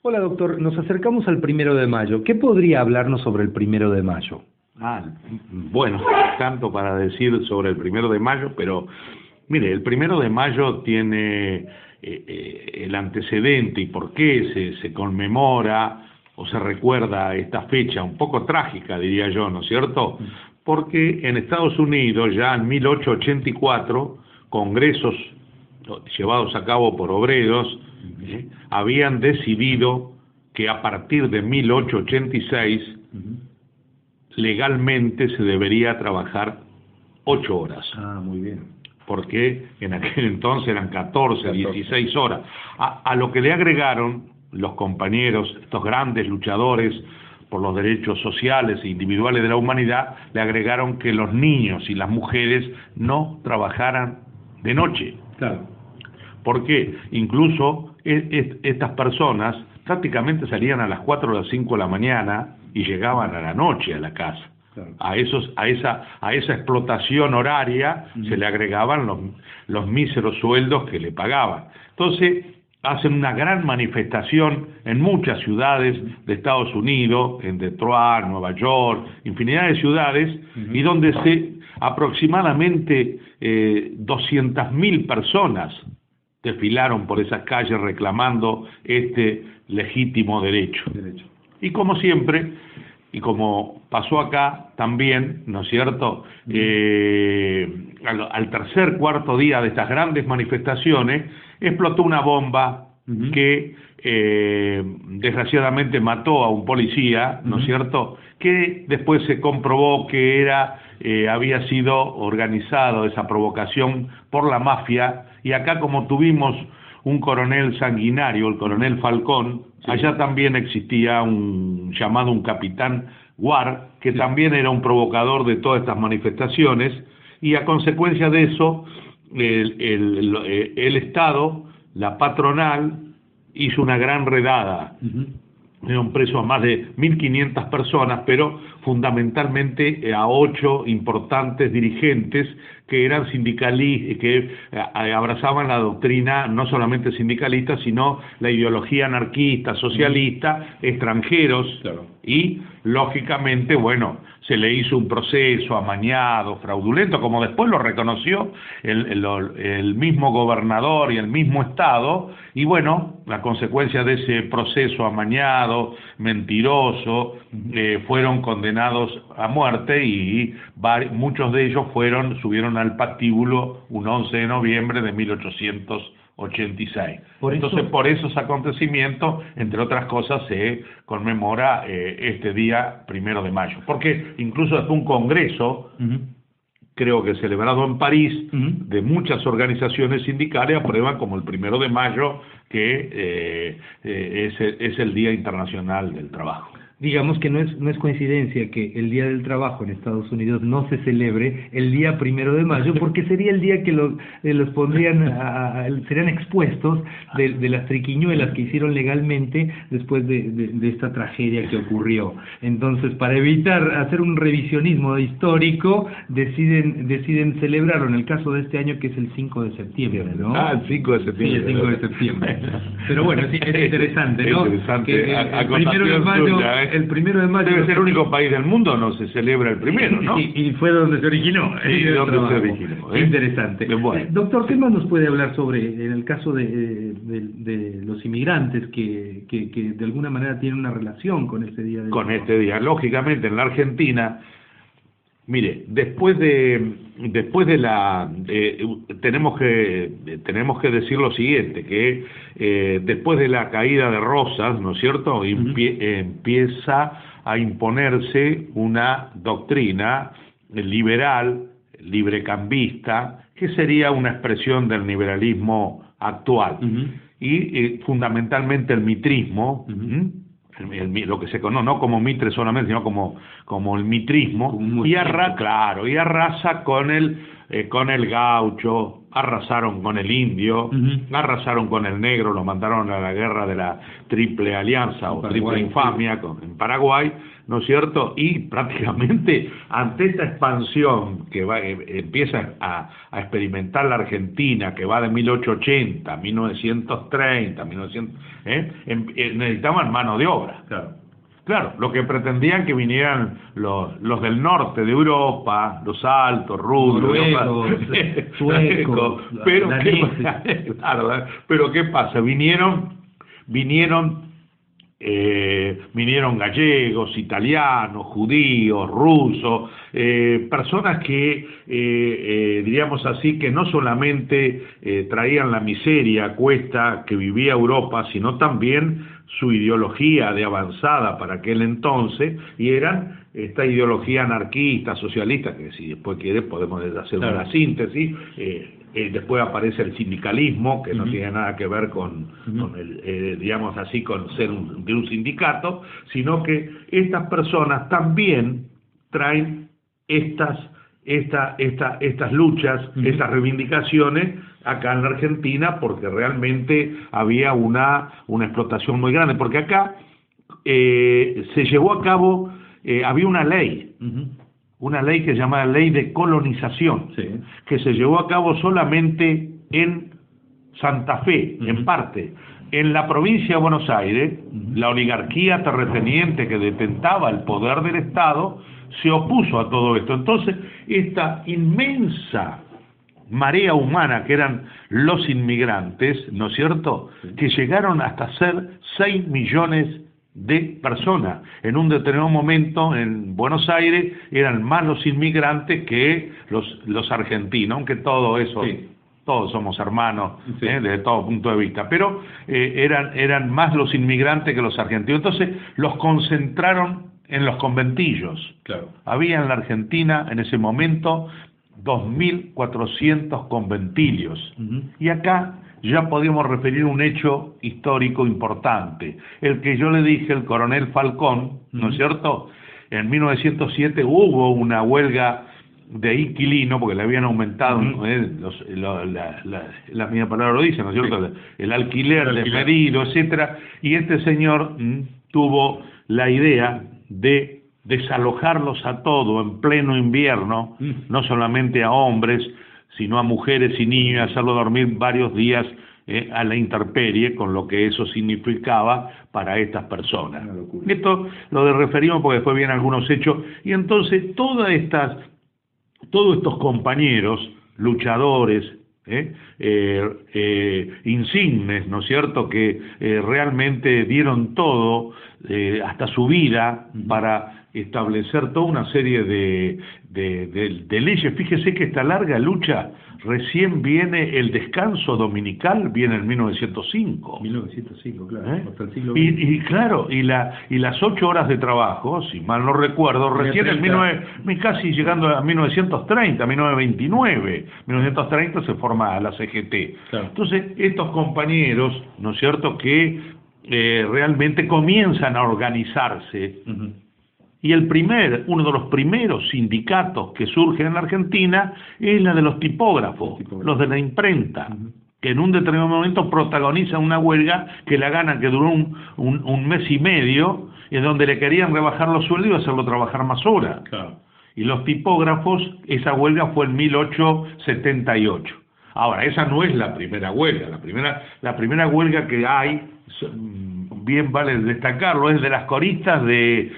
Hola, doctor. Nos acercamos al 1 de Mayo. ¿Qué podría hablarnos sobre el 1 de Mayo? Bueno, tanto para decir sobre el 1 de Mayo, pero mire, el 1 de Mayo tiene el antecedente y por qué se conmemora o se recuerda esta fecha, un poco trágica, diría yo, ¿no es cierto? Porque en Estados Unidos, ya en 1884, congresos llevados a cabo por obreros habían decidido que a partir de 1886 legalmente se debería trabajar 8 horas. Muy bien. Porque en aquel entonces eran 14, 16 horas. A lo que le agregaron los compañeros, estos grandes luchadores por los derechos sociales e individuales de la humanidad, le agregaron que los niños y las mujeres no trabajaran de noche. Claro. Porque incluso estas personas prácticamente salían a las 4 o las 5 de la mañana y llegaban a la noche a la casa. Claro. A esa explotación horaria se le agregaban los míseros sueldos que le pagaban. Entonces hacen una gran manifestación en muchas ciudades de Estados Unidos, en Detroit, Nueva York, infinidad de ciudades, y donde aproximadamente 200.000 personas desfilaron por esas calles reclamando este legítimo derecho. Y como siempre, y como pasó acá también, ¿no es cierto?, al tercer, cuarto día de estas grandes manifestaciones, explotó una bomba que desgraciadamente mató a un policía, ¿no es cierto?, que después se comprobó que había sido organizado esa provocación por la mafia. Y acá, como tuvimos un coronel sanguinario, el coronel Falcón, allá también existía un capitán Ward, que también era un provocador de todas estas manifestaciones, y a consecuencia de eso, el Estado, la patronal, hizo una gran redada. Dieron preso a más de 1.500 personas, pero fundamentalmente a 8 importantes dirigentes que eran sindicalistas, que abrazaban la doctrina no solamente sindicalista, sino la ideología anarquista, socialista, extranjeros. Claro. Y, lógicamente, bueno, se le hizo un proceso amañado, fraudulento, como después lo reconoció el mismo gobernador y el mismo Estado, y bueno, la consecuencia de ese proceso amañado, mentiroso, fueron condenados a muerte y muchos de ellos subieron al patíbulo un 11 de noviembre de 1886. Entonces, por esos acontecimientos, entre otras cosas, se conmemora este día 1 de Mayo. Porque incluso después un congreso, creo que celebrado en París, de muchas organizaciones sindicales, aprueban como el 1 de Mayo, que es el Día Internacional del Trabajo. Digamos que no es coincidencia que el Día del Trabajo en Estados Unidos no se celebre el día 1 de Mayo, porque sería el día que los pondrían, serían expuestos de las triquiñuelas que hicieron legalmente después de esta tragedia que ocurrió. Entonces, para evitar hacer un revisionismo histórico, deciden celebrarlo, en el caso de este año, que es el 5 de septiembre, ¿no? El 5 de septiembre. Sí, el 5 de septiembre. Pero bueno, sí, es interesante, ¿no? Interesante. Que el 1 de Mayo... El 1 de Mayo debe ser el único país del mundo no se celebra el 1, ¿no? Y fue donde se originó. Sí, donde se originó. Interesante. Bueno. Doctor, ¿qué más nos puede hablar sobre, en el caso de los inmigrantes que de alguna manera tienen una relación con este día? Este día. Lógicamente, en la Argentina, mire, después de tenemos que decir lo siguiente, que después de la caída de Rosas, ¿no es cierto?, empieza a imponerse una doctrina liberal, librecambista, que sería una expresión del liberalismo actual, y fundamentalmente el mitrismo, lo que se conoce, no como Mitre solamente, sino como el mitrismo, y arrasa con el gaucho, arrasaron con el indio, arrasaron con el negro, lo mandaron a la guerra de la Triple Alianza o Triple Infamia en Paraguay, ¿no es cierto? Y prácticamente ante esta expansión que empieza a experimentar la Argentina, que va de 1880, 1930, necesitaban mano de obra. Claro, lo que pretendían que vinieran los del norte de Europa, los altos, rudos, suecos, pero ¿qué pasa? Vinieron gallegos, italianos, judíos, rusos, personas que, diríamos así, que no solamente traían la miseria a cuesta que vivía Europa, sino también su ideología de avanzada para aquel entonces, y eran esta ideología anarquista, socialista, que si después quiere podemos hacer una síntesis. Después aparece el sindicalismo, que no tiene nada que ver con el, digamos así, con ser de un sindicato, sino que estas personas también traen estas luchas, estas reivindicaciones acá en la Argentina, porque realmente había una explotación muy grande, porque acá se llevó a cabo, había una ley que se llama Ley de Colonización, que se llevó a cabo solamente en Santa Fe, en parte. En la provincia de Buenos Aires, la oligarquía terrateniente que detentaba el poder del Estado se opuso a todo esto. Entonces, esta inmensa marea humana que eran los inmigrantes, ¿no es cierto?, que llegaron hasta ser 6 millones de personas. En un determinado momento en Buenos Aires eran más los inmigrantes que los argentinos, aunque todo eso, todos somos hermanos, desde todo punto de vista, pero eran más los inmigrantes que los argentinos. Entonces los concentraron en los conventillos. Había en la Argentina en ese momento 2.400 conventillos, y acá ya podíamos referir un hecho histórico importante, el que yo le dije, el coronel Falcón, ¿no es cierto? En 1907 hubo una huelga de inquilino, porque le habían aumentado, la misma palabra lo dice, ¿no es cierto? El alquiler desmedido, etcétera, y este señor tuvo la idea de desalojarlos a todos en pleno invierno, no solamente a hombres, sino a mujeres y niños, y hacerlo dormir varios días a la intemperie, con lo que eso significaba para estas personas. Esto lo referimos porque después vienen algunos hechos, y entonces todos estos compañeros, luchadores, insignes, ¿no es cierto?, que realmente dieron todo, hasta su vida, para establecer toda una serie de leyes. Fíjese que esta larga lucha, recién viene el descanso dominical, viene en 1905. 1905, claro, hasta el siglo XX. Y claro, y las 8 horas de trabajo, si mal no recuerdo, recién en casi llegando a 1930, 1929, 1930 se forma la CGT. Entonces, estos compañeros, ¿no es cierto?, que realmente comienzan a organizarse, y uno de los primeros sindicatos que surgen en la Argentina es la de los tipógrafos, los de la imprenta, que en un determinado momento protagonizan una huelga que la ganan, que duró un mes y medio, en donde le querían rebajar los sueldos y hacerlo trabajar más horas. Y los tipógrafos, esa huelga fue en 1878. Ahora, esa no es la primera huelga. La primera huelga que hay, bien vale destacarlo, es de las coristas del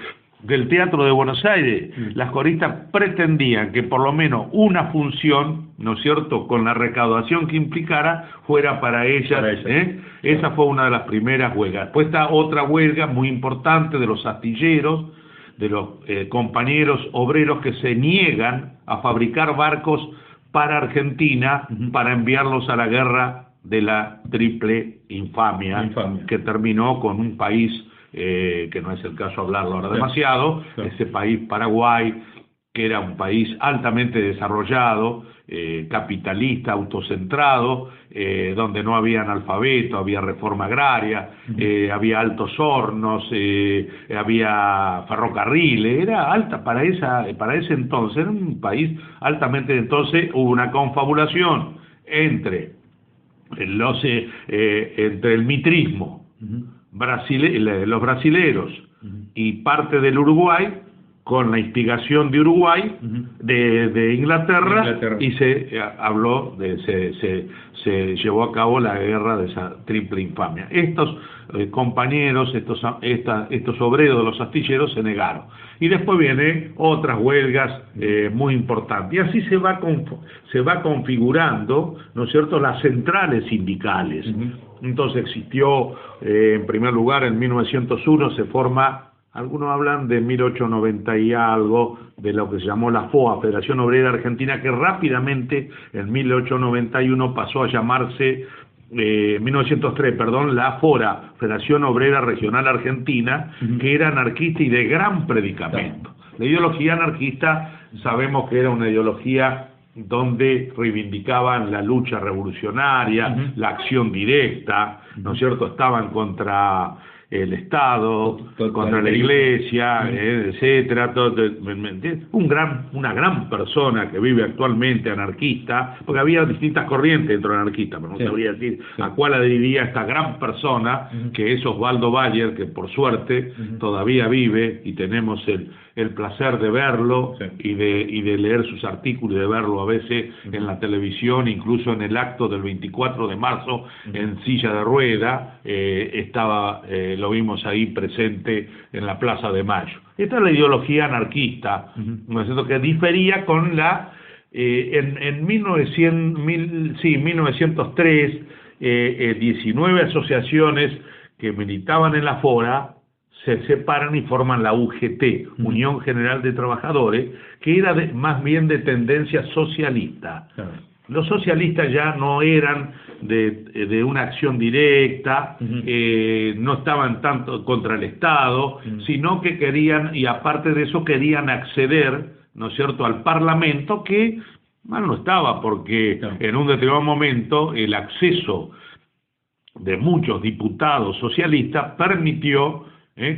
Teatro de Buenos Aires. Las coristas pretendían que por lo menos una función, ¿no es cierto?, con la recaudación que implicara, fuera para ellas. Esa fue una de las primeras huelgas. Después está otra huelga muy importante de los astilleros, de los compañeros obreros que se niegan a fabricar barcos para Argentina, para enviarlos a la guerra de la Triple Infamia. Que terminó con un país que no es el caso hablarlo ahora demasiado, ese país Paraguay, que era un país altamente desarrollado, capitalista, autocentrado, donde no había analfabeto, había reforma agraria, había altos hornos, había ferrocarriles, era alta para ese entonces, era un país altamente. Entonces hubo una confabulación entre entre el mitrismo, los brasileros y parte del Uruguay, con la instigación de Uruguay, de Inglaterra, y se llevó a cabo la guerra de esa triple infamia. Estos compañeros, estos obreros de los astilleros se negaron. Y después vienen otras huelgas muy importantes. Y así se va configurando, ¿no es cierto?, las centrales sindicales. Entonces existió, en primer lugar, en 1901 se forma. Algunos hablan de 1890 y algo, de lo que se llamó la FOA, Federación Obrera Argentina, que rápidamente en 1891 pasó a llamarse, 1903, perdón, la FORA, Federación Obrera Regional Argentina, que era anarquista y de gran predicamento. La ideología anarquista sabemos que era una ideología donde reivindicaban la lucha revolucionaria, la acción directa, ¿no es cierto? Estaban contra el Estado, contra la Iglesia, etcétera. Una gran persona que vive actualmente anarquista, porque había distintas corrientes dentro de anarquista, pero no sabría decir a cuál adheriría esta gran persona, que es Osvaldo Bayer, que por suerte todavía vive y tenemos el placer de verlo y de leer sus artículos y de verlo a veces en la televisión, incluso en el acto del 24 de marzo en silla de rueda, lo vimos ahí presente en la Plaza de Mayo. Esta es la ideología anarquista, ¿no es cierto?, que difería con la, en 1903, 19 asociaciones que militaban en la FORA se separan y forman la UGT, Unión General de Trabajadores, que era más bien de tendencia socialista. Los socialistas ya no eran de una acción directa, no estaban tanto contra el Estado, sino que querían, y aparte de eso querían acceder, ¿no es cierto?, al Parlamento, que no estaba, porque en un determinado momento el acceso de muchos diputados socialistas permitió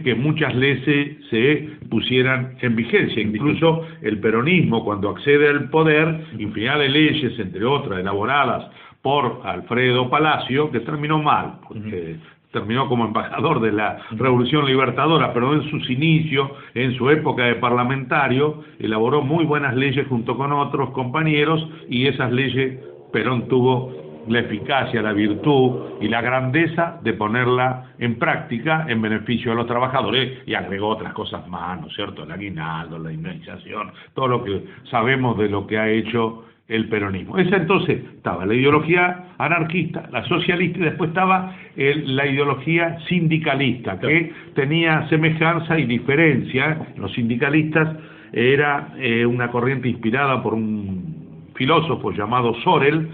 que muchas leyes se pusieran en vigencia. Incluso el peronismo, cuando accede al poder, infinidad de leyes, entre otras, elaboradas por Alfredo Palacio, que terminó mal, porque terminó como embajador de la Revolución Libertadora, pero en sus inicios, en su época de parlamentario, elaboró muy buenas leyes junto con otros compañeros, y esas leyes Perón tuvo la eficacia, la virtud y la grandeza de ponerla en práctica en beneficio de los trabajadores, y agregó otras cosas más, ¿no es cierto?, el aguinaldo, la indemnización, todo lo que sabemos de lo que ha hecho el peronismo. Esa entonces estaba la ideología anarquista, la socialista, y después estaba la ideología sindicalista, que tenía semejanza y diferencia. Los sindicalistas era una corriente inspirada por un filósofo llamado Sorel,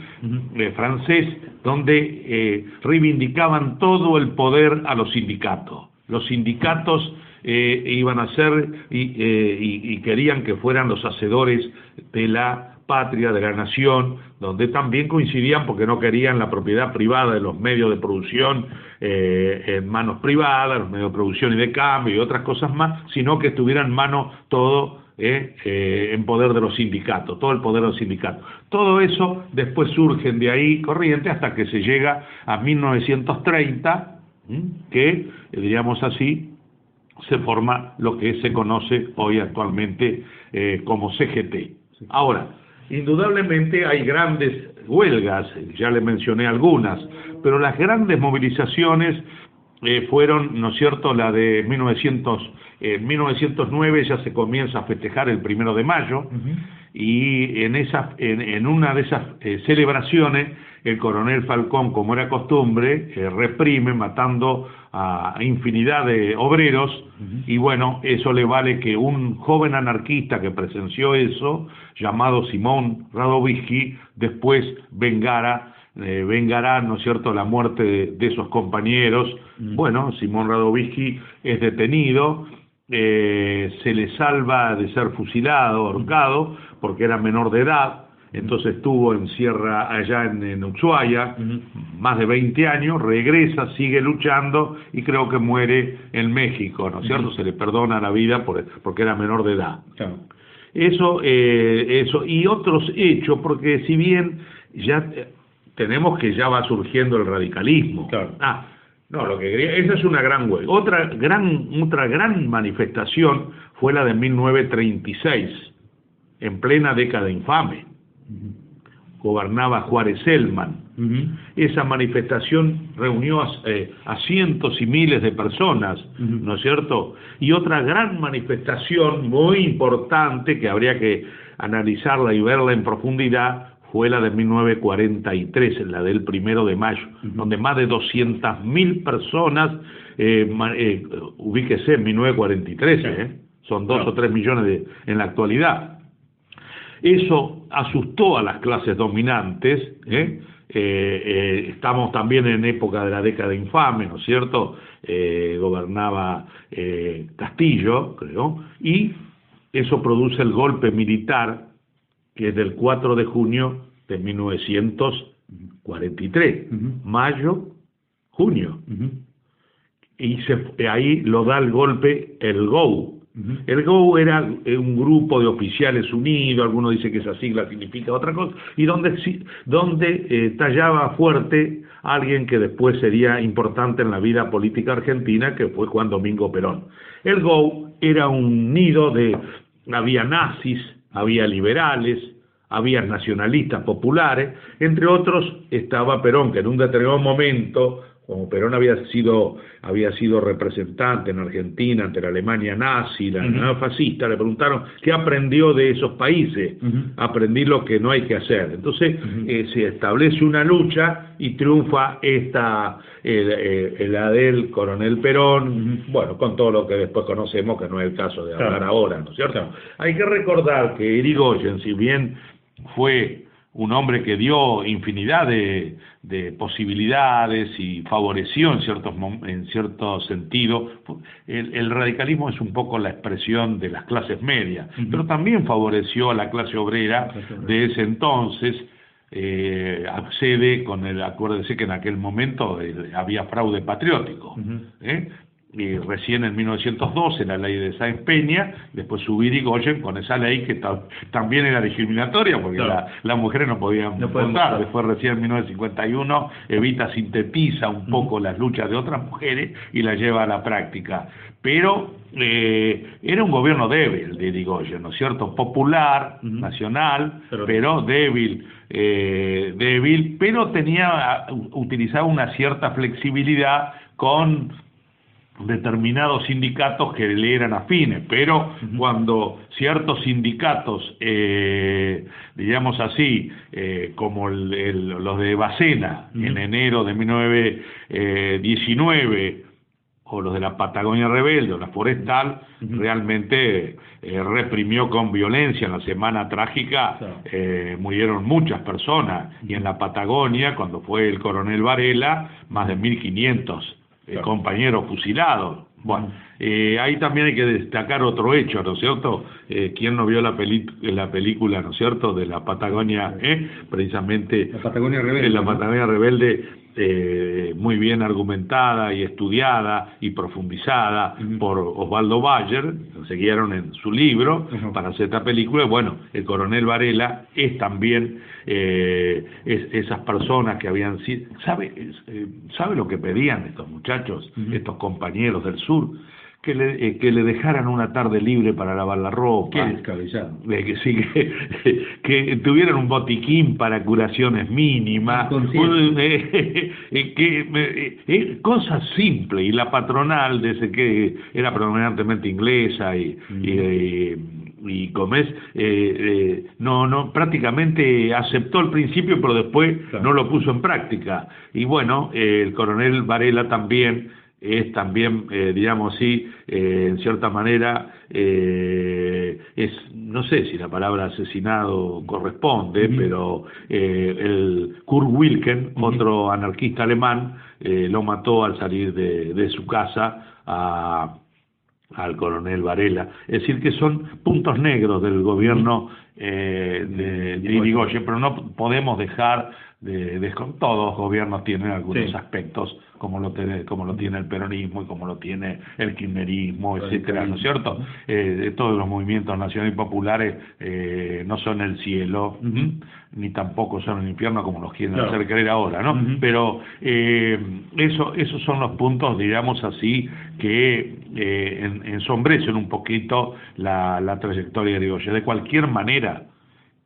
francés, donde reivindicaban todo el poder a los sindicatos. Los sindicatos iban a ser y querían que fueran los hacedores de la patria, de la nación, donde también coincidían porque no querían la propiedad privada de los medios de producción en manos privadas, los medios de producción y de cambio y otras cosas más, sino que estuviera en mano todo en poder de los sindicatos, todo el poder de los sindicatos. Todo eso después surgen de ahí corrientes hasta que se llega a 1930, que, diríamos así, se forma lo que se conoce hoy actualmente como CGT. Ahora, indudablemente hay grandes huelgas, ya le mencioné algunas, pero las grandes movilizaciones fueron, ¿no es cierto?, la de 1909 ya se comienza a festejar el 1 de mayo, y en una de esas celebraciones el coronel Falcón, como era costumbre, reprime matando a infinidad de obreros, y bueno, eso le vale que un joven anarquista que presenció eso, llamado Simón Radovisky, después vengará, ¿no es cierto?, la muerte de esos compañeros. Bueno, Simón Radovisky es detenido, se le salva de ser fusilado, ahorcado, porque era menor de edad. Entonces estuvo en Sierra, allá en Ushuaia, más de 20 años, regresa, sigue luchando y creo que muere en México, ¿no es cierto? Se le perdona la vida porque era menor de edad. Eso y otros hechos, porque si bien ya tenemos que ya va surgiendo el radicalismo. Claro. No, lo que quería, esa es una gran huelga. Otra gran manifestación fue la de 1936, en plena década infame. Gobernaba Juárez Celman. Esa manifestación reunió a cientos y miles de personas, ¿no es cierto? Y otra gran manifestación muy importante, que habría que analizarla y verla en profundidad, fue la de 1943, la del 1 de mayo, donde más de 200.000 personas, ubíquese en 1943, son 2 o 3 millones en la actualidad. Eso asustó a las clases dominantes, estamos también en época de la década infame, ¿no es cierto? Gobernaba Castillo, creo, y eso produce el golpe militar, que es del 4 de junio de 1943, mayo, junio, y ahí lo da el golpe el GOU. El GOU era un grupo de oficiales unidos, algunos dicen que esa sigla significa otra cosa, y donde tallaba fuerte a alguien que después sería importante en la vida política argentina, que fue Juan Domingo Perón. El GOU era un nido había nazis, había liberales, había nacionalistas populares, entre otros estaba Perón, que en un determinado momento, como Perón había sido representante en Argentina ante la Alemania nazi, la fascista, le preguntaron qué aprendió de esos países. Aprendí lo que no hay que hacer. Entonces se establece una lucha y triunfa la del coronel Perón, bueno, con todo lo que después conocemos, que no es el caso de hablar ahora, ¿no es cierto? Hay que recordar que Irigoyen, si bien fue un hombre que dio infinidad de posibilidades y favoreció en cierto sentido, el radicalismo es un poco la expresión de las clases medias, pero también favoreció a la clase obrera de ese entonces. Acuérdese que en aquel momento había fraude patriótico, y recién en 1912 la ley de Sáenz Peña, después subió Irigoyen con esa ley que también era discriminatoria, porque las mujeres no podían votar. Después recién en 1951 Evita sintetiza un poco las luchas de otras mujeres y las lleva a la práctica. Pero era un gobierno débil de Irigoyen, ¿no es cierto? Popular, nacional, pero débil, pero utilizaba una cierta flexibilidad con determinados sindicatos que le eran afines, pero cuando ciertos sindicatos, digamos así, como los de Bacena en enero de 1919, o los de la Patagonia Rebelde o la Forestal, realmente reprimió con violencia. En la Semana Trágica murieron muchas personas, y en la Patagonia, cuando fue el coronel Varela, más de 1.500 compañeros fusilados. Bueno, ahí también hay que destacar otro hecho, ¿no es cierto? ¿Quién no vio la película, ¿no es cierto?, de la Patagonia, precisamente la Patagonia Rebelde, la Patagonia Rebelde, muy bien argumentada y estudiada y profundizada por Osvaldo Bayer, se guiaron en su libro para hacer esta película. Bueno, el coronel Varela es también esas personas que habían sido... ¿Sabe lo que pedían estos muchachos, estos compañeros del sur? Que le dejaran una tarde libre para lavar la ropa. Qué descabellado. Que tuvieran un botiquín para curaciones mínimas. Cosas simples. Y la patronal, desde que era predominantemente inglesa y Gómez, prácticamente aceptó al principio, pero después no lo puso en práctica. Y bueno, el coronel Varela también es digamos así, en cierta manera, no sé si la palabra asesinado corresponde, pero el Kurt Wilken, otro anarquista alemán, lo mató al salir de su casa al coronel Varela. Es decir, que son puntos negros del gobierno de Irigoyen, pero no podemos dejar todos los gobiernos tienen algunos Sí. aspectos como lo tiene el peronismo y como lo tiene el kirchnerismo, etcétera, ¿no es cierto? Todos los movimientos nacionales y populares no son el cielo, ni tampoco son el infierno como nos quieren hacer creer ahora, ¿no? Pero esos son los puntos, digamos así, que ensombrecen un poquito la trayectoria de Irigoyen. De cualquier manera,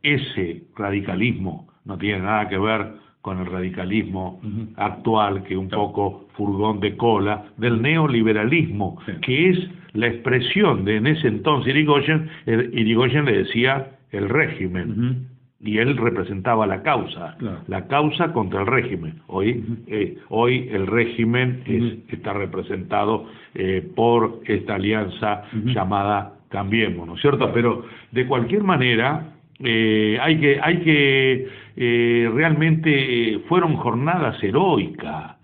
ese radicalismo no tiene nada que ver con el radicalismo actual, que es un poco furgón de cola, del neoliberalismo, que es la expresión de en ese entonces Irigoyen le decía el régimen, y él representaba la causa contra el régimen. Hoy el régimen está representado por esta alianza llamada Cambiemos, ¿no es cierto? Pero de cualquier manera, realmente fueron jornadas heroicas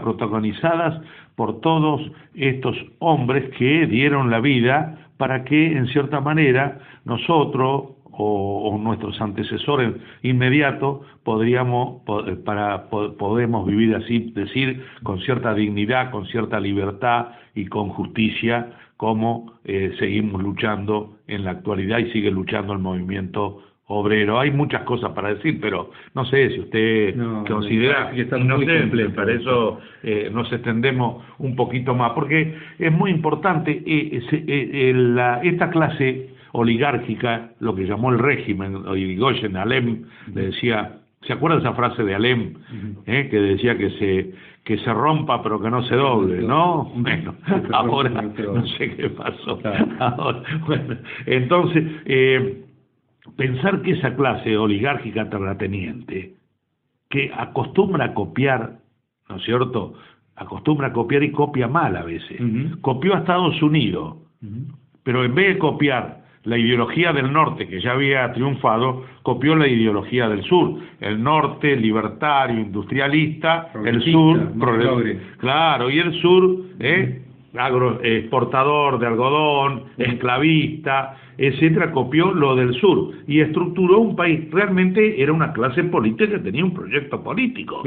protagonizadas por todos estos hombres que dieron la vida para que, en cierta manera, nosotros o nuestros antecesores inmediatos podemos vivir así, decir, con cierta dignidad, con cierta libertad y con justicia, como seguimos luchando en la actualidad y sigue luchando el movimiento obrero. Hay muchas cosas para decir, pero no sé si usted considera que está no muy sé, completo. para eso nos extendemos un poquito más, porque es muy importante esta clase oligárquica, lo que llamó el régimen, Irigoyen, Alem, le decía, ¿se acuerda de esa frase de Alem? Que decía que se rompa pero que no se doble, ¿no? Bueno, ahora no sé qué pasó. Ahora, bueno, entonces, pensar que esa clase oligárquica terrateniente, que acostumbra a copiar, ¿no es cierto?, acostumbra a copiar y copia mal a veces. Copió a Estados Unidos, pero en vez de copiar la ideología del norte, que ya había triunfado, copió la ideología del sur. El norte libertario, industrialista, el sur claro, y el sur exportador de algodón, esclavista, etcétera, copió lo del sur y estructuró un país. Realmente era una clase política que tenía un proyecto político.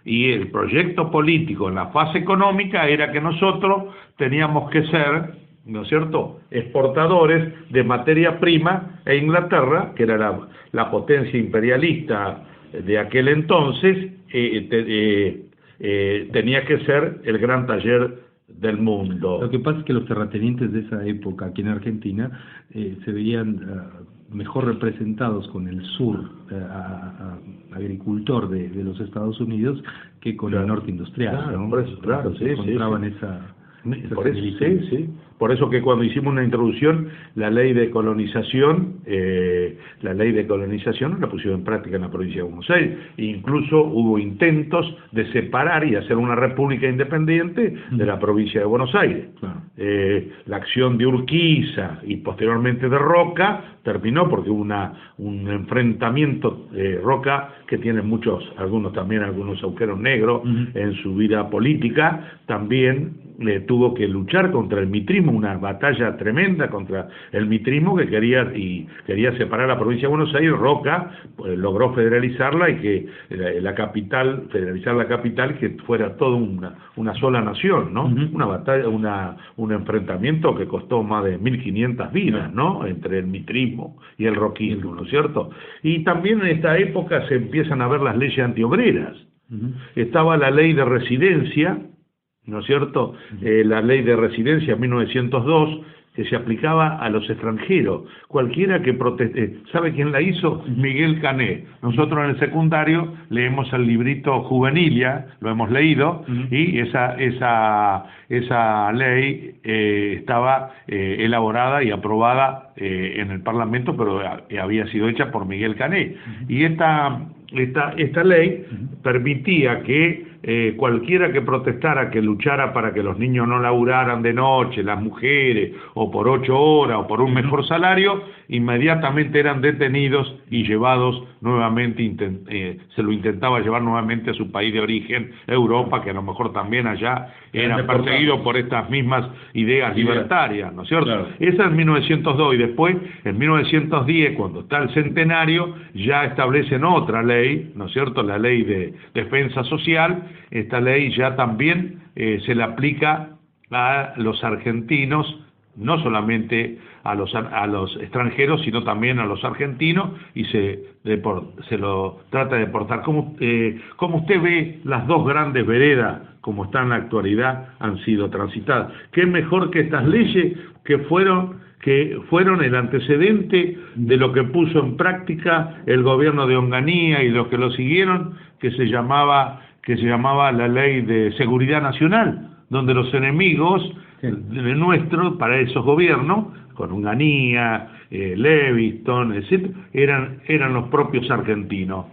Y el proyecto político en la fase económica era que nosotros teníamos que ser, ¿no es cierto?, exportadores de materia prima, e Inglaterra, que era la potencia imperialista de aquel entonces, tenía que ser el gran taller del mundo. Lo que pasa es que los terratenientes de esa época aquí en Argentina se veían mejor representados con el sur agricultor de los Estados Unidos que con el norte industrial, ¿no? Por eso, encontraban esa por eso, por eso que cuando hicimos una introducción, la ley de colonización la pusieron en práctica en la provincia de Buenos Aires. Incluso hubo intentos de separar y hacer una república independiente de la provincia de Buenos Aires. La acción de Urquiza y posteriormente de Roca terminó porque hubo un enfrentamiento. Roca, que tiene algunos agujeros negros en su vida política, también tuvo que luchar contra el mitrismo, una batalla tremenda contra el mitrismo que quería separar la provincia de Buenos Aires. Roca logró federalizarla y que federalizar la capital, que fuera toda una sola nación, ¿no? Una batalla, un enfrentamiento que costó más de 1.500 vidas, ¿no?, entre el mitrismo y el roquismo, ¿no es cierto? Y también en esta época se empiezan a ver las leyes antiobreras. Estaba la ley de residencia, ¿no es cierto?, la ley de residencia 1902, que se aplicaba a los extranjeros. Cualquiera que proteste. ¿Sabe quién la hizo? Miguel Cané. Nosotros en el secundario leemos el librito Juvenilia, lo hemos leído, y esa ley estaba elaborada y aprobada en el Parlamento, pero había sido hecha por Miguel Cané. Y esta ley permitía que cualquiera que protestara, que luchara para que los niños no laburaran de noche, las mujeres, o por 8 horas, o por un mejor salario, inmediatamente eran detenidos y llevados nuevamente, se lo intentaba llevar nuevamente a su país de origen, Europa, que a lo mejor también allá eran perseguidos por estas mismas ideas libertarias, ¿no es cierto? Claro. Esa es 1902, y después, en 1910, cuando está el centenario, ya establecen otra ley, ¿no es cierto?, la ley de defensa social. Esta ley ya también se le aplica a los argentinos, no solamente a los extranjeros, sino también a los argentinos, y se lo trata de deportar. ¿Cómo usted ve las dos grandes veredas, como están en la actualidad, han sido transitadas? ¿Qué mejor que estas leyes que fueron el antecedente de lo que puso en práctica el gobierno de Onganía y los que lo siguieron, que se llamaba la Ley de Seguridad Nacional, donde los enemigos nuestros para esos gobiernos, con Onganía, Levingston, etc., eran los propios argentinos.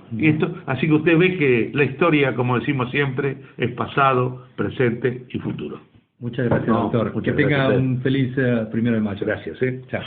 Así que usted ve que la historia, como decimos siempre, es pasado, presente y futuro. Muchas gracias, doctor. Que tenga un feliz 1 de mayo. Gracias. Chao.